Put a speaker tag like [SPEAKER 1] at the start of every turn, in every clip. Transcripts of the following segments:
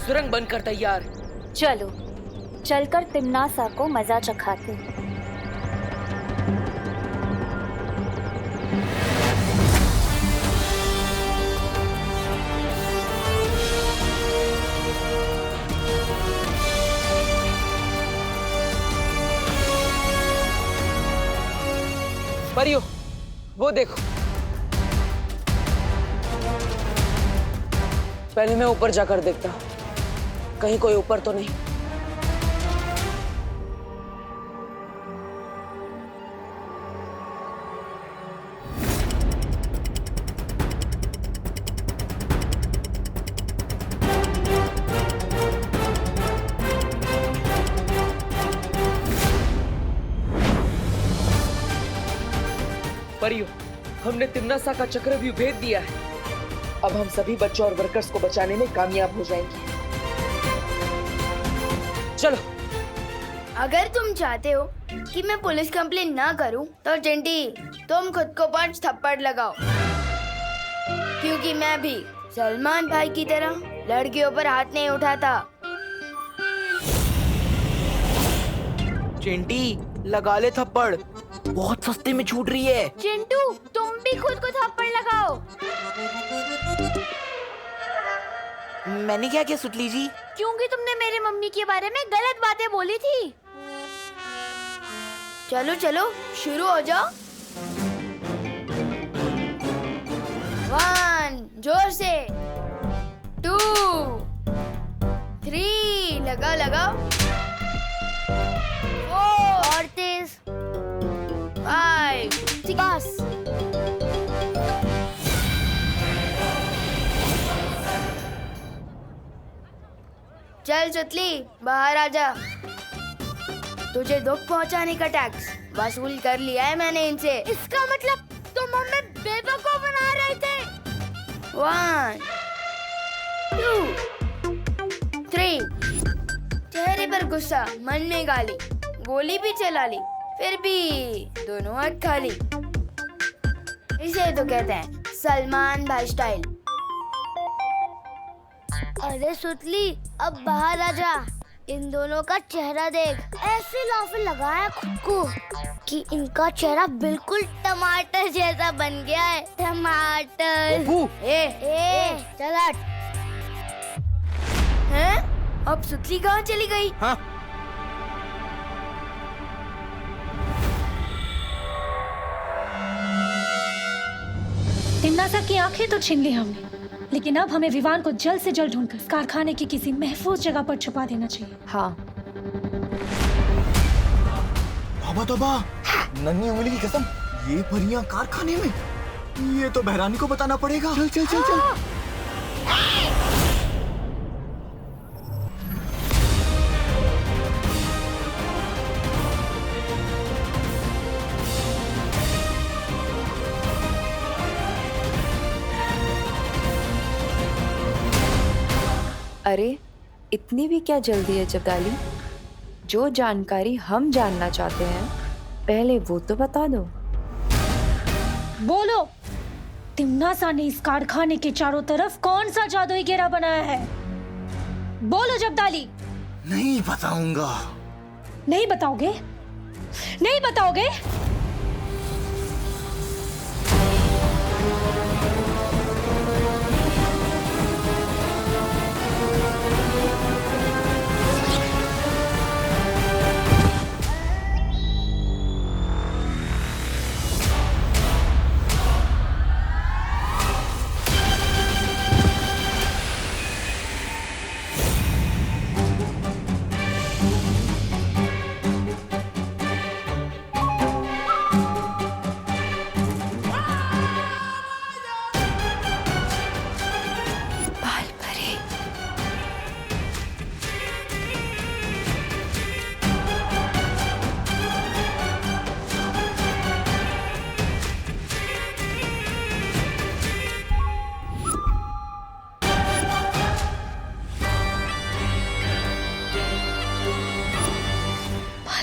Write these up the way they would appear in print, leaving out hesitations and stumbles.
[SPEAKER 1] सुरंग बनकर तैयार।
[SPEAKER 2] चलो चलकर तिम्नासा को मजा चखाते।
[SPEAKER 1] परियो, वो देखो। पहले मैं ऊपर जाकर देखता हूँ, कहीं कोई ऊपर तो नहीं। परियो, हमने तिम्नासा का चक्रव्यूह भेद दिया है। अब हम सभी बच्चों और वर्कर्स को बचाने में कामयाब हो जाएंगे। चलो।
[SPEAKER 3] अगर तुम चाहते हो कि मैं पुलिस कंप्लेन ना करूं, तो चिंटी तुम खुद को 5 थप्पड़ लगाओ, क्योंकि मैं भी सलमान भाई की तरह लड़कियों पर हाथ नहीं उठाता।
[SPEAKER 4] चिंटी लगा ले थप्पड़, बहुत सस्ते में छूट रही है।
[SPEAKER 3] चिंटू तुम भी खुद को थप्पड़ लगाओ।
[SPEAKER 4] मैंने क्या किया सुतली जी?
[SPEAKER 3] क्योंकि तुमने मेरी मम्मी के बारे में गलत बातें बोली थी। चलो चलो शुरू हो जाओ। 1 जोर से, 2 3 लगाओ लगाओ, 4 और तेज, 5 बस। चल चुतली बाहर आ जा। तुझे दुख पहुंचाने का टैक्स वसूल कर लिया है मैंने इनसे। इसका मतलब तुम हमें बेवकूफ बना रहे थे। 1 2 3। चेहरे पर गुस्सा, मन में गाली, गोली भी चला ली, फिर भी दोनों हाथ खाली। इसे तो कहते हैं सलमान भाई स्टाइल। अरे सुतली अब बाहर आ जा। इन दोनों का चेहरा देख, ऐसे लाफे लगाया खुद को कि इनका चेहरा बिल्कुल टमाटर जैसा बन गया है। टमाटर। चल हट। हैं? अब सुतली कहाँ चली गई?
[SPEAKER 4] हाँ?
[SPEAKER 5] तिम्नासा की आंखें तो छीन ली हमने, लेकिन अब हमें विवान को जल्द से जल्द ढूंढकर कारखाने की किसी महफूज जगह पर छुपा देना चाहिए।
[SPEAKER 2] हाँ।
[SPEAKER 6] तौबा तौबा, नन्ही उंगली की कसम, ये परियां कारखाने में? ये तो बहरानी को बताना पड़ेगा। चल चल चल चल।
[SPEAKER 7] अरे इतनी भी क्या जल्दी है जब्दाली? जो जानकारी हम जानना चाहते हैं पहले वो तो बता दो।
[SPEAKER 5] बोलो, तिम्नासा ने इस कारखाने के चारों तरफ कौन सा जादुई घेरा बनाया है? बोलो जब्दाली।
[SPEAKER 6] नहीं बताऊंगा।
[SPEAKER 5] नहीं बताओगे? नहीं बताओगे?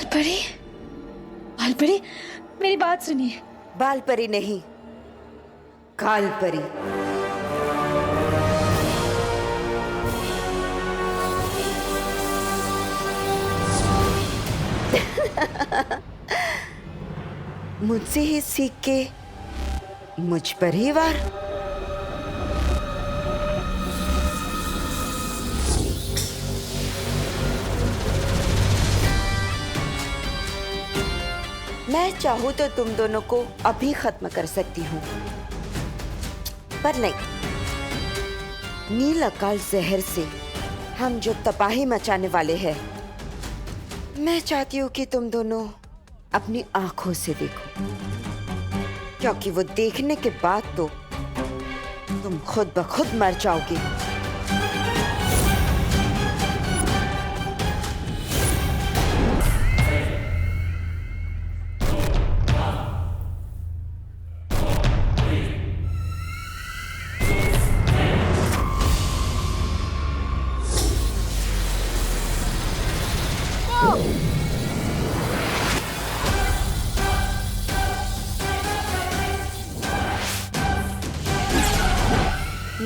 [SPEAKER 5] बालपरी, बालपरी, मेरी बात सुनिए।
[SPEAKER 8] बालपरी नहीं, कालपरी। मुझसे ही सीख के मुझ पर ही वार। मैं चाहूँ तो तुम दोनों को अभी खत्म कर सकती हूँ, पर नहीं। नील अकाल जहर से हम जो तबाही मचाने वाले हैं, मैं चाहती हूँ कि तुम दोनों अपनी आंखों से देखो, क्योंकि वो देखने के बाद तो तुम खुद ब खुद मर जाओगे।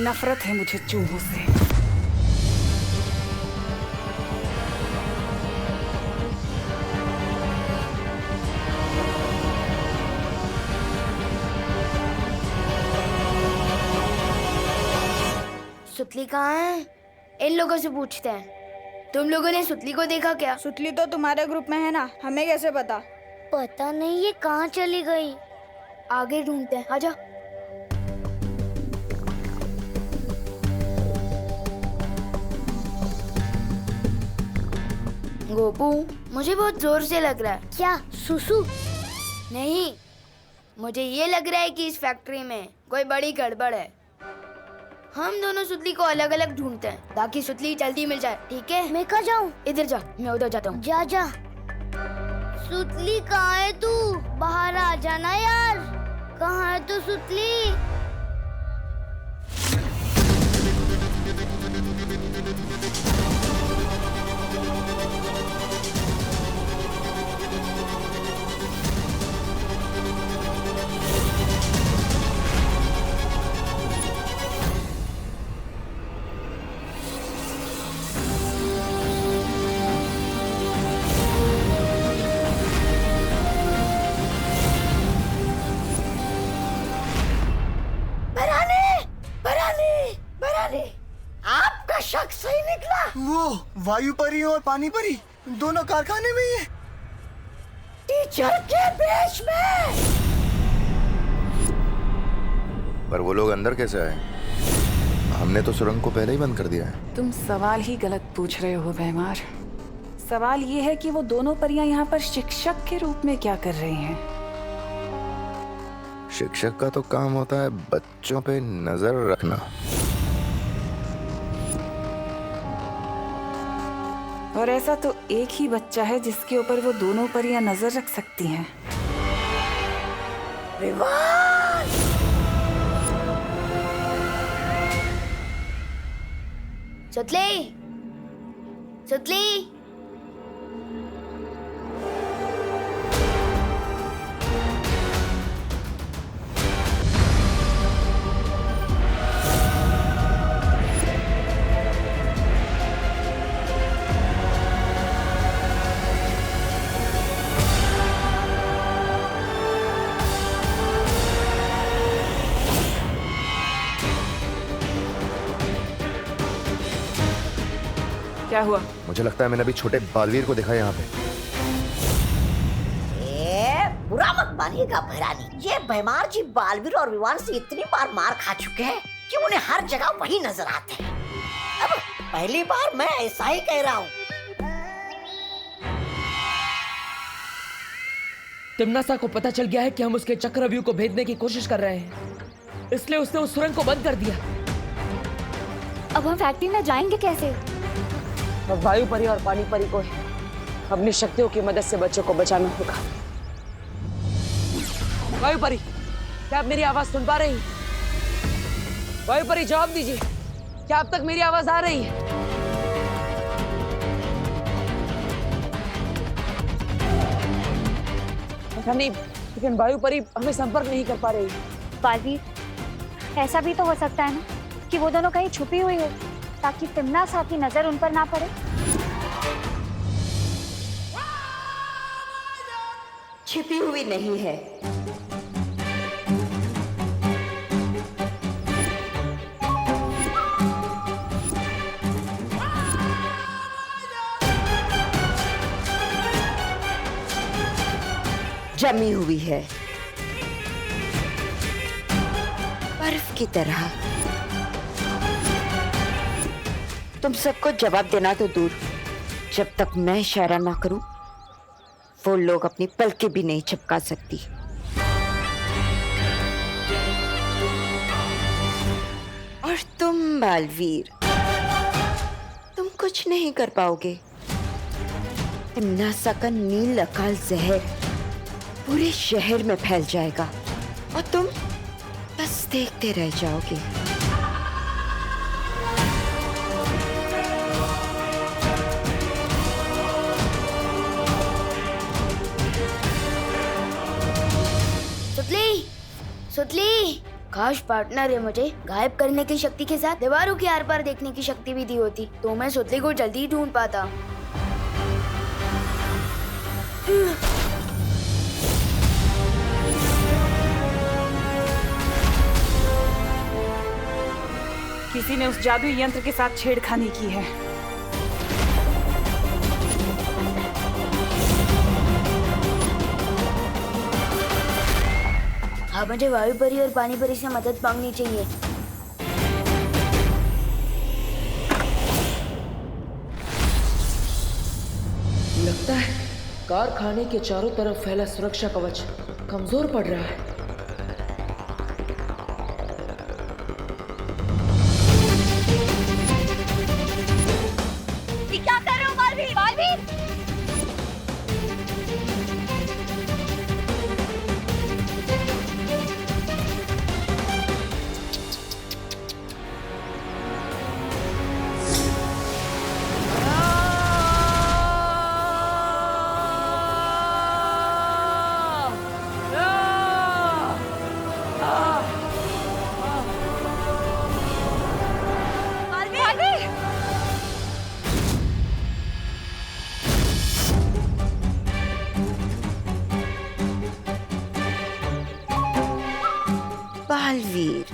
[SPEAKER 9] नफरत है मुझे चूहों से।
[SPEAKER 3] सुतली कहाँ है? इन लोगों से पूछते हैं। तुम लोगों ने सुतली को देखा क्या?
[SPEAKER 9] सुतली तो तुम्हारे ग्रुप में है ना, हमें कैसे पता?
[SPEAKER 3] पता नहीं ये कहाँ चली गई। आगे ढूंढते हैं, आजा। गोपू, मुझे बहुत जोर से लग रहा है। क्या सुसु? नहीं, मुझे ये लग रहा है कि इस फैक्ट्री में कोई बड़ी गड़बड़ है। हम दोनों सुतली को अलग अलग ढूंढते हैं ताकि सुतली जल्दी मिल जाए, ठीक है? मैं कहाँ जाऊँ? इधर जा, मैं उधर जाता हूँ। जा जा। सुतली कहाँ है तू? बाहर आ जाना यार। कहाँ है तू सुतली?
[SPEAKER 8] आपका शक सही निकला।
[SPEAKER 6] वो वायु परी और पानी परी दोनों कारखाने में ही है।
[SPEAKER 8] टीचर के भेष में।
[SPEAKER 10] पर वो लोग अंदर कैसे आए? हमने तो सुरंग को पहले ही बंद कर दिया है।
[SPEAKER 9] तुम सवाल ही गलत पूछ रहे हो बेमार। सवाल ये है कि वो दोनों परियां यहाँ पर शिक्षक के रूप में क्या कर रही हैं?
[SPEAKER 10] शिक्षक का तो काम होता है बच्चों पे नजर रखना।
[SPEAKER 9] और ऐसा तो एक ही बच्चा है जिसके ऊपर वो दोनों परियां नजर रख सकती हैं।
[SPEAKER 3] सुतली, सुतली।
[SPEAKER 9] क्या हुआ?
[SPEAKER 10] मुझे लगता है मैंने अभी छोटे बालवीर को देखा यहाँ पे।
[SPEAKER 8] बुरा मत मानिएगा भैरानी, ये बेमार जी बालवीर और विवान से इतनी बार मार खा चुके हैं कि उन्हें हर जगह वही नजर आते हैं। अब पहली बार मैं ऐसा ही कह रहा हूँ।
[SPEAKER 1] तिम्नासा को पता चल गया है कि हम उसके चक्रव्यूह को भेदने की कोशिश कर रहे हैं, इसलिए उसने उस सुरंग को बंद कर दिया।
[SPEAKER 2] अब हम फैक्ट्री में जाएंगे कैसे?
[SPEAKER 1] अब वायु परी और पानी परी को अपनी शक्तियों की मदद से बच्चों को बचाना होगा। वायु परी, क्या आप मेरी आवाज सुन पा रही हैं? वायु परी जवाब दीजिए, क्या अब तक मेरी आवाज आ रही है? पता नहीं, लेकिन वायु परी हमें संपर्क नहीं कर पा रही है।
[SPEAKER 2] बालवीर, ऐसा भी तो हो सकता है ना कि वो दोनों कहीं छुपी हुई हो ताकि तिम्नासा की नजर उन पर ना पड़े।
[SPEAKER 8] छिपी हुई नहीं है। जमी हुई है, बर्फ की तरह। तुम सबको जवाब देना तो दूर, जब तक मैं इशारा ना करूं वो लोग अपनी पलकें भी नहीं झपका सकती। और तुम बालवीर, तुम कुछ नहीं कर पाओगे। तिम्नासा का नील अकाल जहर पूरे शहर में फैल जाएगा और तुम बस देखते रह जाओगे।
[SPEAKER 3] सुतली, सुतली, काश पार्टनर है मुझे गायब करने की शक्ति के साथ दीवारों के आर पार देखने की शक्ति भी दी होती तो मैं सुतली को जल्दी ढूंढ पाता।
[SPEAKER 9] किसी ने उस जादुई यंत्र के साथ छेड़खानी की है।
[SPEAKER 3] हाँ, मुझे वायु परी और पानी परी से मदद मांगनी चाहिए।
[SPEAKER 1] लगता है कारखाने के चारों तरफ फैला सुरक्षा कवच कमजोर पड़ रहा है।
[SPEAKER 2] क्या कर रहे हो बालवीर? बालवीर!
[SPEAKER 8] बालवीर,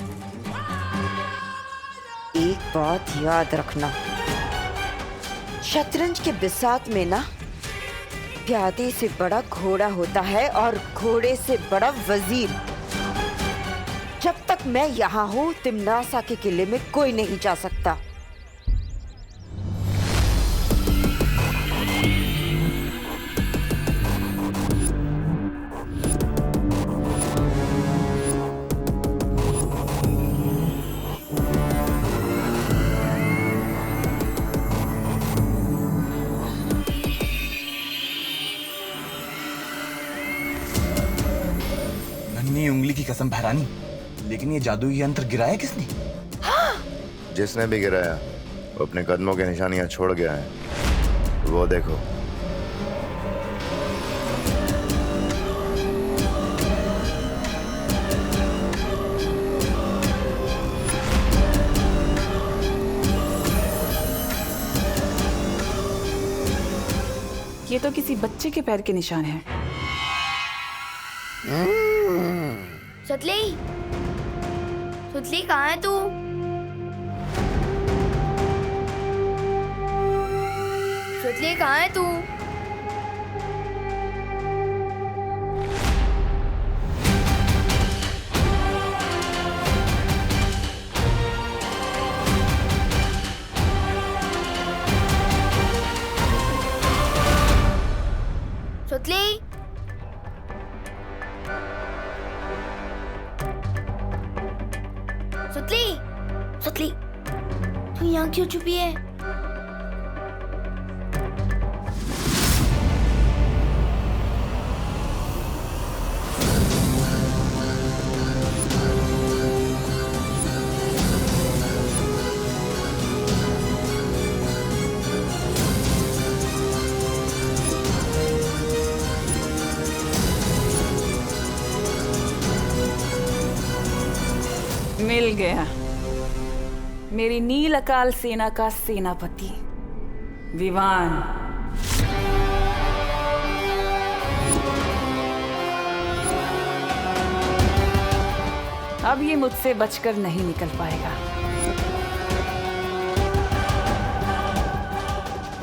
[SPEAKER 8] एक बात याद रखना, शतरंज के बिसात में ना प्यादे से बड़ा घोड़ा होता है और घोड़े से बड़ा वजीर। जब तक मैं यहाँ हूँ तिम्नासा के किले में कोई नहीं जा सकता।
[SPEAKER 6] नन्ही उंगली की कसम भैरानी, लेकिन ये जादुई यंत्र गिराया किसने?
[SPEAKER 10] जिसने भी गिराया वो अपने कदमों की निशानियां छोड़ गया है। वो देखो।
[SPEAKER 9] ये तो किसी बच्चे के पैर के निशान हैं।
[SPEAKER 3] सुतली, सुतली कहाँ है तू? सुतली कहाँ है तू? सुतली, सुतली, सुतली, तू यहाँ क्यों छुपी है?
[SPEAKER 9] मिल गया, मेरी नील अकाल सेना का सेनापति विवान। अब ये मुझसे बचकर नहीं निकल पाएगा।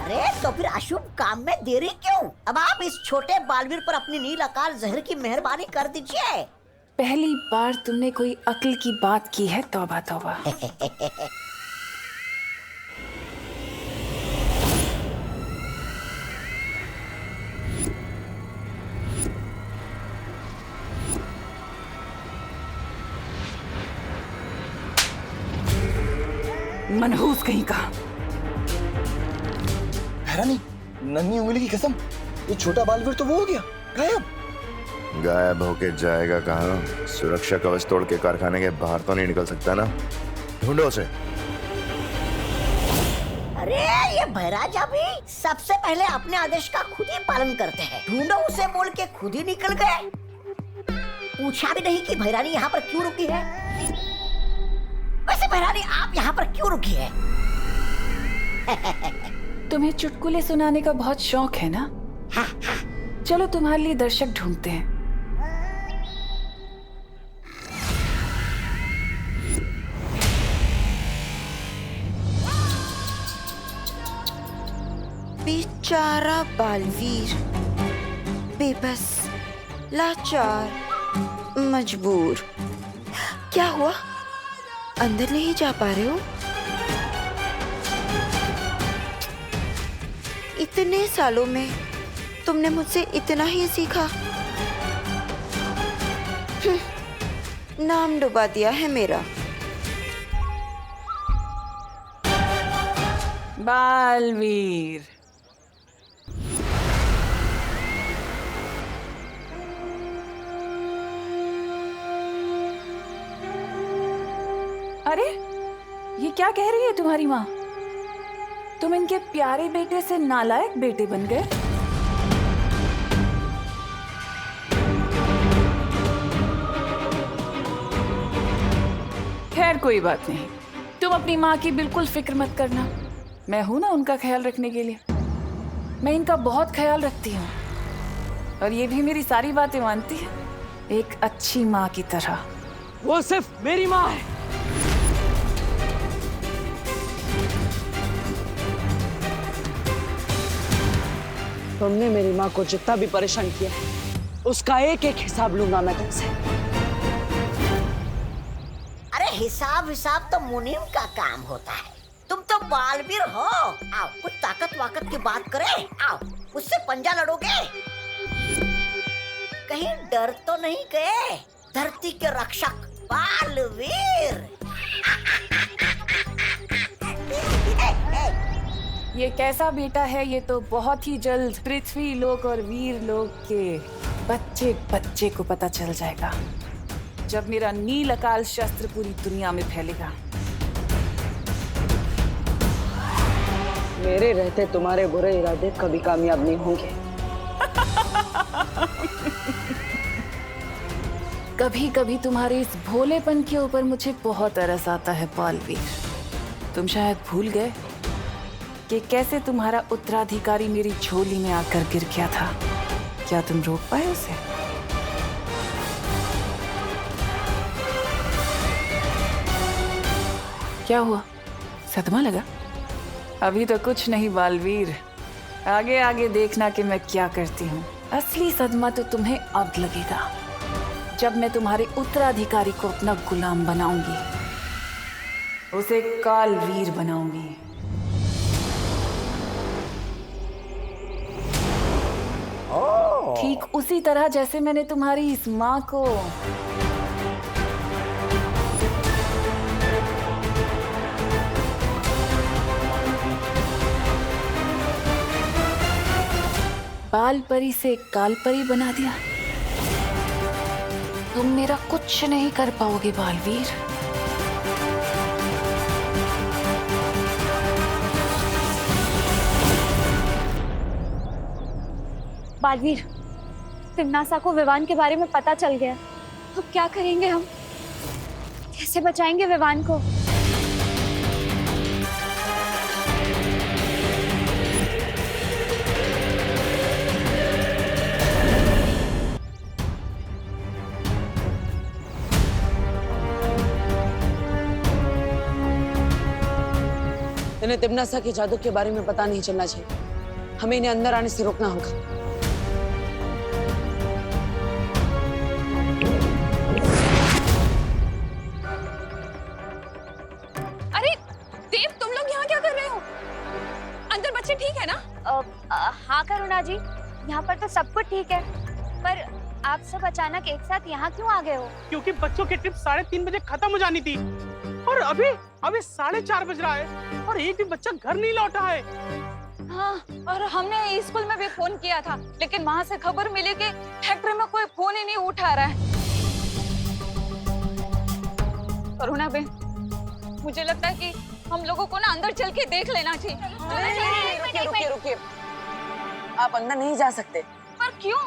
[SPEAKER 11] अरे तो फिर अशुभ काम में देरी क्यों? अब आप इस छोटे बालवीर पर अपनी नील अकाल जहर की मेहरबानी कर दीजिए।
[SPEAKER 9] पहली बार तुमने कोई अक्ल की बात की है, तौबा तौबा। मनहूस कहीं का।
[SPEAKER 6] हैरानी, नन्ही उंगली की कसम, ये छोटा बालवीर तो वो हो गया गायब।
[SPEAKER 10] गायब होके जाएगा कहाँ? सुरक्षा कवच तोड़ के कारखाने के बाहर तो नहीं निकल सकता ना। ढूंढो उसे।
[SPEAKER 11] अरे ये भैराजा भी सबसे पहले अपने आदेश का खुद ही पालन करते हैं। ढूंढो उसे बोल के खुद ही निकल गए। पूछा भी नहीं कि भैरानी यहाँ पर क्यों रुकी है। वैसे भैरानी आप यहाँ पर क्यों रुकी है?
[SPEAKER 9] तुम्हें चुटकुले सुनाने का बहुत शौक है ना? चलो तुम्हारे लिए दर्शक ढूंढते हैं।
[SPEAKER 8] बेचारा बालवीर, बेबस, लाचार, मजबूर। क्या हुआ? अंदर नहीं जा पा रहे हो? इतने सालों में तुमने मुझसे इतना ही सीखा। नाम डुबा दिया है मेरा।
[SPEAKER 9] बालवीर, अरे ये क्या कह रही है तुम्हारी माँ? तुम इनके प्यारे बेटे से नालायक बेटे बन गए। खैर कोई बात नहीं, तुम अपनी माँ की बिल्कुल फिक्र मत करना। मैं हूं ना उनका ख्याल रखने के लिए। मैं इनका बहुत ख्याल रखती हूँ और ये भी मेरी सारी बातें मानती है, एक अच्छी माँ की तरह।
[SPEAKER 4] वो सिर्फ मेरी माँ है। तुमने मेरी माँ को जितना भी परेशान किया है, उसका एक एक हिसाब लूंगा मैं तुमसे।
[SPEAKER 11] अरे हिसाब हिसाब तो मुनीम का काम होता है। तुम तो बालवीर हो। आओ कुछ ताकत वाकत की बात करें। आओ उससे पंजा लड़ोगे। कहीं डर तो नहीं गए? धरती के रक्षक बालवीर।
[SPEAKER 9] ये कैसा बेटा है, ये तो बहुत ही जल्द पृथ्वी लोक और वीर लोक के बच्चे बच्चे को पता चल जाएगा, जब मेरा नील अकाल शस्त्र पूरी दुनिया में फैलेगा।
[SPEAKER 1] मेरे रहते तुम्हारे बुरे इरादे कभी कामयाब नहीं होंगे।
[SPEAKER 9] कभी कभी तुम्हारे इस भोलेपन के ऊपर मुझे बहुत तरस आता है बालवीर। तुम शायद भूल गए कि कैसे तुम्हारा उत्तराधिकारी मेरी झोली में आकर गिर गया था। क्या तुम रोक पाए उसे? क्या हुआ? सदमा लगा? अभी तो कुछ नहीं बालवीर, आगे आगे देखना कि मैं क्या करती हूँ। असली सदमा तो तुम्हें अब लगेगा, जब मैं तुम्हारे उत्तराधिकारी को अपना गुलाम बनाऊंगी, उसे कालवीर बनाऊंगी। ठीक उसी तरह जैसे मैंने तुम्हारी इस माँ को बाल परी से काल परी बना दिया। तुम मेरा कुछ नहीं कर पाओगे बालवीर।
[SPEAKER 2] बालवीर, तिम्नासा को विवान के बारे में पता चल गया। अब क्या करेंगे हम? कैसे बचाएंगे विवान को?
[SPEAKER 4] इन्हें तिमनासा के जादू के बारे में पता नहीं चलना चाहिए। हमें इन्हें अंदर आने से रोकना होगा।
[SPEAKER 2] अरे देव, तुम लोग यहाँ क्या कर रहे हो? अंदर बच्चे ठीक है ना? हाँ करुणा जी, यहाँ पर तो सब कुछ ठीक है, पर आप सब अचानक एक साथ यहाँ क्यों आ गए हो?
[SPEAKER 12] क्योंकि बच्चों की ट्रिप 3:30 बजे खत्म हो जानी थी और अभी 4:30 बज रहा है और एक भी बच्चा घर नहीं लौटा है।
[SPEAKER 2] हाँ, और हमने स्कूल में भी फोन किया था, लेकिन वहाँ से खबर मिली कि फैक्ट्री में कोई फोन ही नहीं उठा रहा है। करुणा बहन, मुझे लगता है कि हम लोगों को ना अंदर चल के देख लेना चाहिए।
[SPEAKER 4] रुकिए, आप अंदर नहीं जा सकते।
[SPEAKER 2] पर क्यों?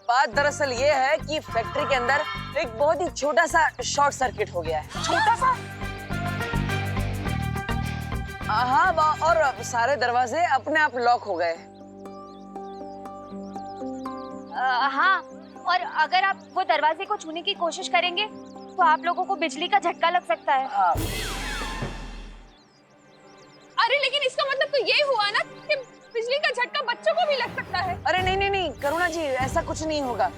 [SPEAKER 4] बात दरअसल ये है कि फैक्ट्री के अंदर एक बहुत ही छोटा सा शॉर्ट सर्किट हो गया है।
[SPEAKER 2] छोटा सा?
[SPEAKER 4] हाँ, और सारे दरवाजे अपने आप लॉक हो गए।
[SPEAKER 2] हाँ, और अगर आप वो दरवाजे को छूने की कोशिश करेंगे तो आप लोगों को बिजली का झटका लग सकता है।
[SPEAKER 4] हाँ।
[SPEAKER 2] अरे लेकिन इसका मतलब तो ये हुआ ना कि बिजली का झटका बच्चों को भी लग सकता है।
[SPEAKER 4] अरे नहीं करुणा जी, ऐसा कुछ नहीं होगा।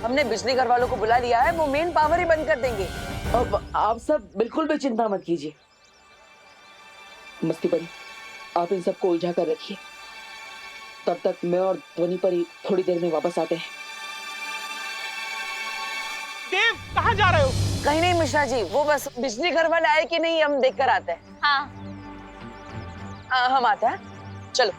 [SPEAKER 4] हमने बिजली घर वालों को बुला लिया है, वो मेन पावर ही बंद कर देंगे। अब आप सब बिल्कुल भी चिंता मत कीजिए। मस्ती परी, आप इन सबको उलझा कर रखिए, तब तक मैं और ध्वनि परी थोड़ी देर में वापस आते हैं।
[SPEAKER 12] देव, कहाँ जा रहे हो?
[SPEAKER 4] कहीं नहीं मिश्रा जी, वो बस बिजली घर वाले आए कि नहीं हम देख कर आते हैं।
[SPEAKER 2] हाँ,
[SPEAKER 4] हम आते हैं, चलो।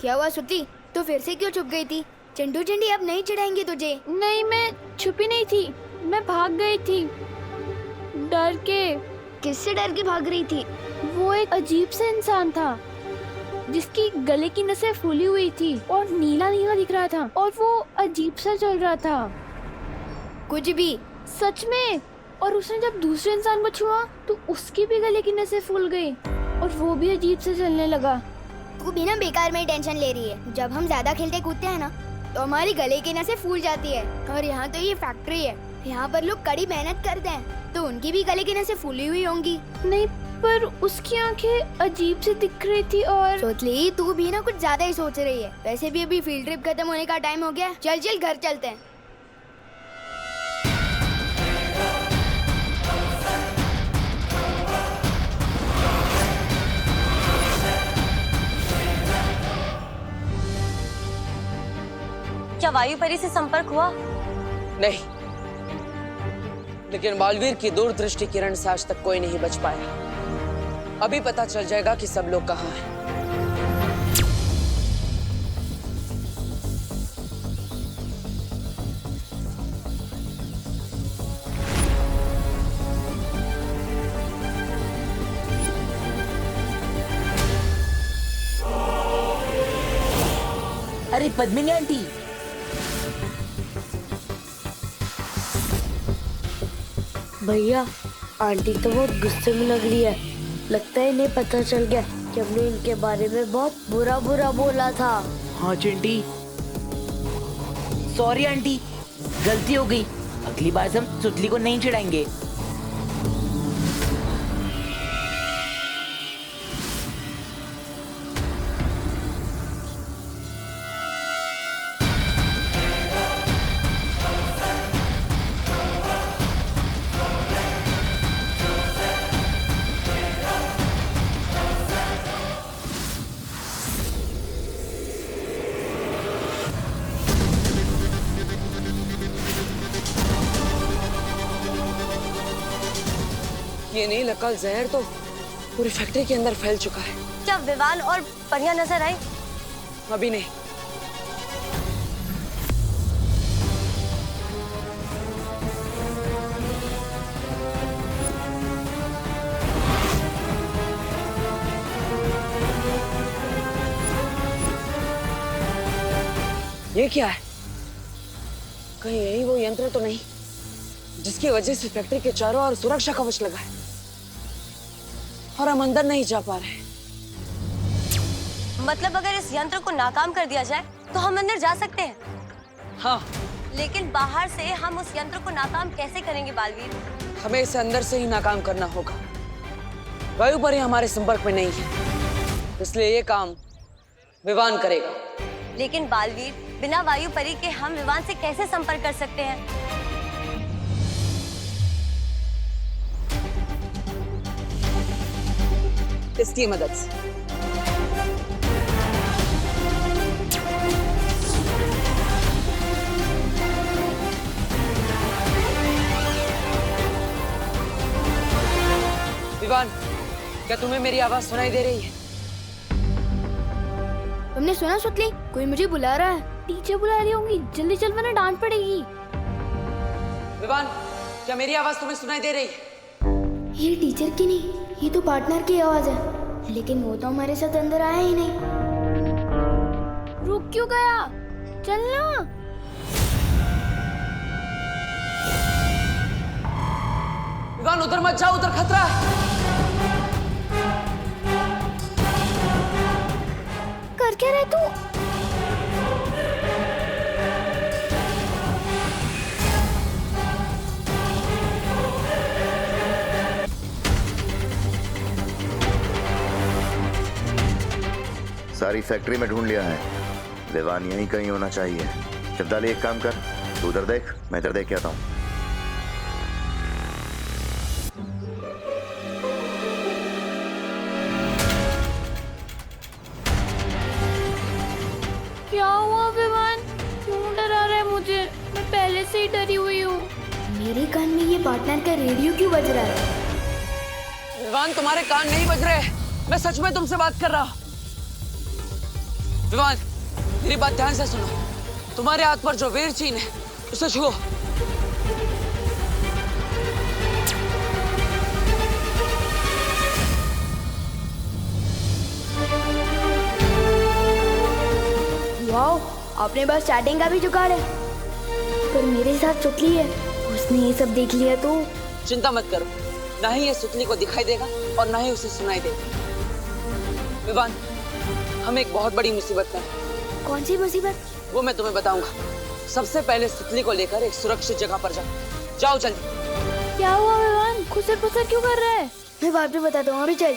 [SPEAKER 3] क्या हुआ श्रुति, तो फिर से क्यों छुप गई थी? चंडू चंडी अब नहीं चिढ़ाएंगे तुझे।
[SPEAKER 2] नहीं, मैं छुपी नहीं थी, मैं भाग गई थी डर के।
[SPEAKER 3] किससे डर के भाग रही थी?
[SPEAKER 2] वो एक अजीब सा इंसान था जिसकी गले की नसें फूली हुई थी और नीला नीला दिख रहा था और वो अजीब सा चल रहा था।
[SPEAKER 3] कुछ भी?
[SPEAKER 2] सच में। और उसने जब दूसरे इंसान को छुआ तो उसकी भी गले की नसें फूल गई और वो भी अजीब से चलने लगा।
[SPEAKER 3] तू भी ना बेकार में टेंशन ले रही है। जब हम ज्यादा खेलते कूदते हैं ना तो हमारी गले की नसें फूल जाती है। और यहाँ तो ये फैक्ट्री है, यहाँ पर लोग कड़ी मेहनत करते हैं, तो उनकी भी गले की नसें फूली हुई होंगी।
[SPEAKER 2] नहीं, पर उसकी आंखें अजीब सी दिख रही थी। और
[SPEAKER 3] सोचली, तू भी ना कुछ ज्यादा ही सोच रही है। वैसे भी अभी फील्ड ट्रिप खत्म होने का टाइम हो गया। चल चल घर चलते हैं।
[SPEAKER 2] क्या वायु परी से संपर्क हुआ?
[SPEAKER 4] नहीं, लेकिन बालवीर की दूरदृष्टि किरण से आज तक कोई नहीं बच पाया। अभी पता चल जाएगा कि सब लोग कहाँ हैं।
[SPEAKER 13] अरे पद्मिनी आंटी,
[SPEAKER 3] भैया, आंटी तो बहुत गुस्से में लग रही है। लगता है इन्हें पता चल गया कि हमने इनके बारे में बहुत बुरा बुरा बोला था।
[SPEAKER 13] हाँ चिंटी, सॉरी आंटी, गलती हो गई। अगली बार से हम सुतली को नहीं चिढ़ाएंगे।
[SPEAKER 4] ये नहीं लकल जहर तो पूरी फैक्ट्री के अंदर फैल चुका है।
[SPEAKER 2] क्या विवान और परियां नजर आई?
[SPEAKER 4] अभी नहीं। ये क्या है? कहीं यही वो यंत्र तो नहीं जिसकी वजह से फैक्ट्री के चारों ओर सुरक्षा कवच लगा है और हम अंदर नहीं जा पा रहे।
[SPEAKER 2] मतलब अगर इस यंत्र को नाकाम कर दिया जाए तो हम अंदर जा सकते हैं।
[SPEAKER 4] हाँ,
[SPEAKER 2] लेकिन बाहर से हम उस यंत्र को नाकाम कैसे करेंगे बालवीर?
[SPEAKER 4] हमें इसे अंदर से ही नाकाम करना होगा। वायु परी हमारे संपर्क में नहीं है, इसलिए ये काम विवान करेगा।
[SPEAKER 2] लेकिन बालवीर, बिना वायु परी के हम विवान से कैसे संपर्क कर सकते हैं?
[SPEAKER 4] इसकी मदद से। विवान, क्या तुम्हें मेरी आवाज सुनाई दे रही है?
[SPEAKER 3] तुमने सुना सुतली? कोई मुझे बुला रहा है। टीचर बुला रही होंगी, जल्दी चल वरना डांट पड़ेगी।
[SPEAKER 4] विवान, क्या मेरी आवाज तुम्हें सुनाई दे रही है?
[SPEAKER 3] ये टीचर की नहीं, ये तो पार्टनर की आवाज है, लेकिन वो तो हमारे साथ अंदर आया ही नहीं। रुक क्यों गया? चलना।
[SPEAKER 4] विवान, उधर मत जाओ, उधर खतरा है।
[SPEAKER 3] कर क्या रहे तू?
[SPEAKER 10] सारी फैक्ट्री में ढूंढ लिया है, विवान यहीं कहीं होना चाहिए। शब्दाली, एक काम कर, तू उधर देख, मैं इधर देख के आता हूँ।
[SPEAKER 3] क्या हुआ विवान? क्यों डरा रहा है मुझे? मैं पहले से ही डरी हुई हूँ। मेरे कान में ये पार्टनर का रेडियो क्यों बज रहा है?
[SPEAKER 4] विवान, तुम्हारे कान नहीं बज रहे, मैं सच में तुमसे बात कर रहा हूँ। विवान, मेरी बात ध्यान से सुनो। तुम्हारे हाथ पर जो वीर चिन्ह है, उसे छुओ।
[SPEAKER 3] वाओ, आपने बस चैटिंग का भी जुगाड़ है। पर मेरे साथ सुतली है, उसने ये सब देख लिया तो।
[SPEAKER 4] चिंता मत करो, ना ही ये सुतली को दिखाई देगा और ना ही उसे सुनाई देगा। विवान, हम एक बहुत बड़ी मुसीबत में हैं।
[SPEAKER 3] कौन सी मुसीबत?
[SPEAKER 4] वो मैं तुम्हें बताऊंगा। सबसे पहले सुतली को लेकर एक सुरक्षित जगह पर जाओ। जाओ जल्दी।
[SPEAKER 3] क्या हुआ विवान? खुसर पुसर क्यों कर रहा है? मैं बाद में बताता हूँ, अभी चल।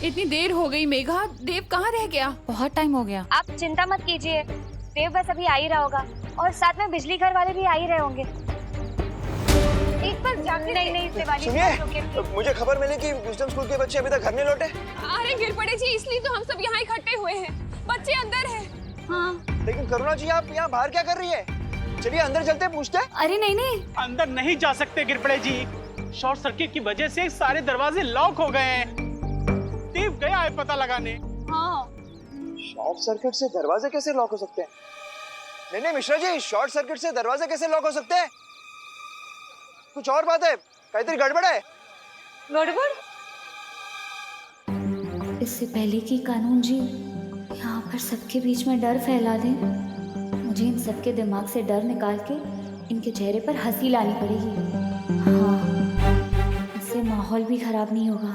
[SPEAKER 14] इतनी देर हो गई मेघा, देव कहाँ रह गया?
[SPEAKER 2] बहुत टाइम हो गया। आप चिंता मत कीजिए, देव बस अभी आ ही रहा होगा और साथ में बिजली घर वाले भी आ ही रहे होंगे। एक बार जाके नहीं शिवाली,
[SPEAKER 6] सुनिए, मुझे खबर मिली कि विजडम स्कूल के बच्चे अभी तक घर नहीं लौटे।
[SPEAKER 14] अरे गिर पड़े जी, इसलिए तो हम सब यहाँ इकट्ठे हुए हैं। बच्चे अंदर हैं।
[SPEAKER 2] हाँ।
[SPEAKER 6] लेकिन करुणा जी, आप यहाँ बाहर क्या कर रही है? चलिए अंदर चलते हैं, पूछते हैं।
[SPEAKER 2] अरे नहीं,
[SPEAKER 12] अंदर नहीं जा सकते गिरपड़े जी, शॉर्ट सर्किट की वजह से सारे दरवाजे लॉक हो गए हैं। देव गया है पता लगाने।
[SPEAKER 2] हाँ।
[SPEAKER 6] शॉर्ट सर्किट से दरवाजे कैसे लॉक हो सकते हैं? नहीं मिश्रा जी, शॉर्ट सर्किट से दरवाजे कैसे लॉक हो सकते हैं? कुछ और बात है, काहीतरी गड़बड़ है।
[SPEAKER 4] गड़बड़?
[SPEAKER 2] इससे पहले कि कानून जी यहाँ पर सबके बीच में डर फैला दें, मुझे इन सबके दिमाग से डर निकाल के इनके चेहरे पर हंसी लानी पड़ेगी। हाँ, इससे माहौल भी खराब नहीं होगा।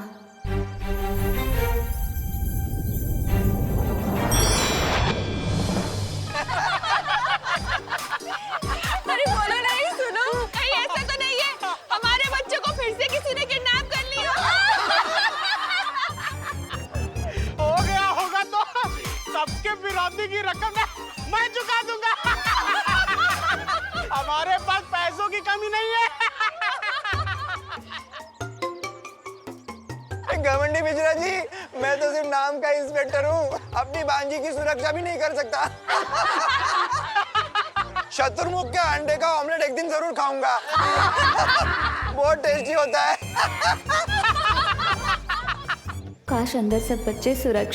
[SPEAKER 14] अरे बोलो नहीं, सुनो, कहीं ऐसा तो नहीं है हमारे बच्चों को फिर से किसी ने किडनैप कर लिया?
[SPEAKER 12] हो गया होगा तो सबके विरोधी की रकम मैं चुका दूंगा। हमारे पास पैसों की कमी नहीं है।
[SPEAKER 6] घमंडी मिश्रा जी, मैं तो सिर्फ नाम का इंस्पेक्टर हूँ, अपनी भांजी की सुरक्षा भी नहीं कर सकता। शत्रुमुख के अंडे का ऑमलेट एक दिन जरूर खाऊंगा, बहुत टेस्टी होता है।
[SPEAKER 2] काश अंदर सब बच्चे सुरक्षित